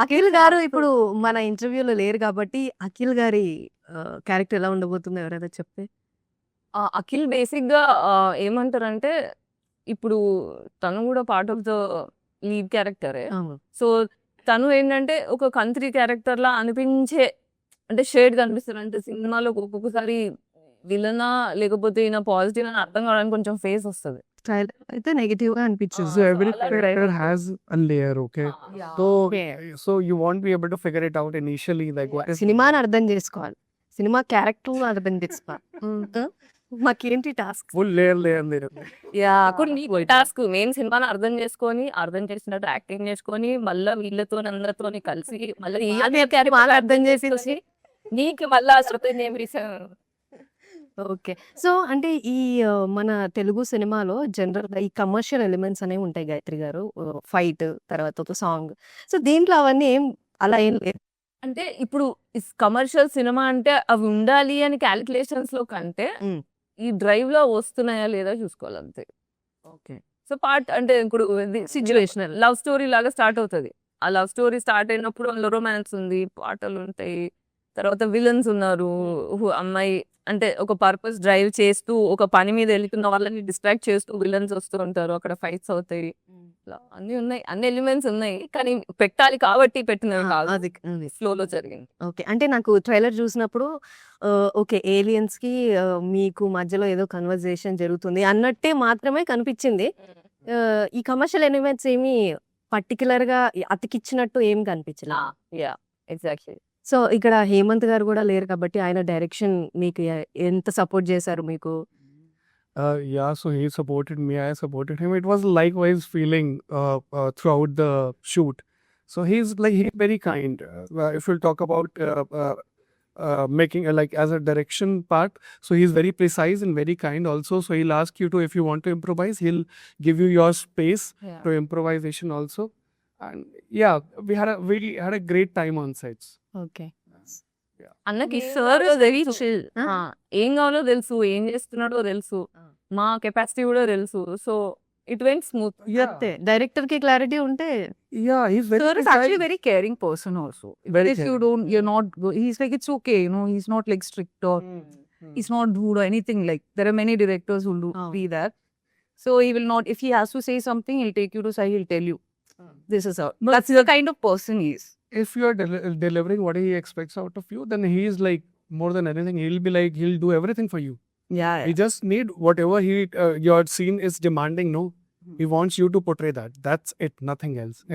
అఖిల్ గారు ఇప్పుడు మన ఇంటర్వ్యూలో లేరు కాబట్టి అఖిల్ గారి క్యారెక్టర్ ఎలా ఉండబోతుందో ఎవరైనా చెప్తే. అఖిల్ బేసిక్‌గా ఏమంటారంటే, ఇప్పుడు తను గూడా పార్ట్ ఆఫ్ ద లీడ్ క్యారెక్టరే. అవును. సో, తను ఏంటంటే ఒక కంత్రి క్యారెక్టర్‌లా అనిపించే అంటే షేడ్ కనిపిస్తది. అంటే సినిమాలో ఒక్కొక్కసారి విలనా లేకపోతే ఈయన పాజిటివ్ అని అర్థం కావడానికి కొంచెం ఫేస్ వస్తది. ట్రైలర్ అయితే నెగెటివ్ గా అనిపించింది. So every చాలా character drive has a layer, okay? Yeah. So you won't be able to figure it out initially, like what is సినిమాని అర్థం చేసుకోవాలి, సినిమా క్యారెక్టర్ అర్థం చేసుకోవాలి. మాకేంటి టాస్క్? full layer. కొన్ని టాస్క్ మెయిన్ సినిమాని అర్థం చేసుకొని, అర్థం చేసినట్టు యాక్టింగ్ చేసుకొని, మళ్ళా వీళ్ళతో అందరితోని కలిసి మళ్ళీ వాళ్ళు అర్థం చేసి నీకు మళ్ళా శృతి ఓకే. సో అంటే ఈ మన తెలుగు సినిమాలో జనరల్‌గా ఈ కమర్షియల్ ఎలిమెంట్స్ అనేవి ఉంటాయి గాయత్రి గారు. ఫైట్ తర్వాత ఒక సాంగ్. సో దీంట్లో అవన్నీ అలా ఏం లేదు. అంటే ఇప్పుడు కమర్షియల్ సినిమా అంటే అవి ఉండాలి అని క్యాలిక్యులేషన్స్ లో కంటే ఈ డ్రైవ్ లో వస్తున్నాయా లేదా చూసుకోవాలి అంతే. ఓకే. సో పార్ట్ అంటే ఇప్పుడు సిచ్యువేషనల్ లవ్ స్టోరీ లాగా స్టార్ట్ అవుతుంది. ఆ లవ్ స్టోరీ స్టార్ట్ అయినప్పుడు అందులో రొమాన్స్ ఉంది, పాటలు ఉంటాయి, తర్వాత విలన్స్ ఉన్నారు. అమ్మాయి అంటే ఒక పర్పస్ డ్రైవ్ చేస్తూ ఒక పని మీద వెళ్తున్న వాళ్ళని డిస్ట్రాక్ట్ చేస్తూ విలన్స్ వస్తూ ఉంటారు, అక్కడ ఫైట్స్ అవుతాయి, అన్ని ఉన్నాయి, అన్ని ఎలిమెంట్స్ ఉన్నాయి. కానీ పెట్టాలి కాబట్టి పెట్టినవి కాదు, అది ఫ్లోలో జరిగింది. ఓకే. అంటే నాకు ట్రైలర్ చూసినప్పుడు ఓకే ఏలియన్స్ కి మీకు మధ్యలో ఏదో కన్వర్జేషన్ జరుగుతుంది అన్నట్టే మాత్రమే కనిపించింది. ఈ కమర్షియల్ ఎలిమెంట్స్ ఏమి పర్టికులర్ గా అతికిచ్చినట్టు ఏం కనిపించలేదు. Yeah exactly. సో ఇక్కడ హేమంత్ గారు కూడా లేరు కాబట్టి ఆయన డైరెక్షన్ మీకు ఎంత సపోర్ట్ చేశారు మీకు? Yeah, so he supported me, I supported him. It was likewise feeling throughout the shoot. So he's very kind. If you'll talk about making like as a direction part, so he's very precise and very kind also. So he'll ask you to, if you want to improvise, he'll give you your space to improvisation also. And yeah, we had a great time on sets. Okay. అన్నకి sir very chill. ఏం కావాలో తెలుసు, ఏం చేస్తున్నాడో తెలుసు, మా capacity కూడా తెలుసు. So it went smooth. Director కి క్లారిటీ ఉంటే Yeah, he's very Sir is precise. actually very caring person also. Very If you caring. don't, you're not, he's like, it's okay, you know, he's not like strict or he's not rude or anything like, there are many directors who will be that. So he will not, if he has to say something, he'll take you to side, he'll tell you. This is how, that's the kind of person he is. If you are delivering what he expects out of you, then he is like more than anything. He'll be like, he'll do everything for you. Yeah. He just need whatever your scene is demanding. No, he wants you to portray that. That's it. Nothing else.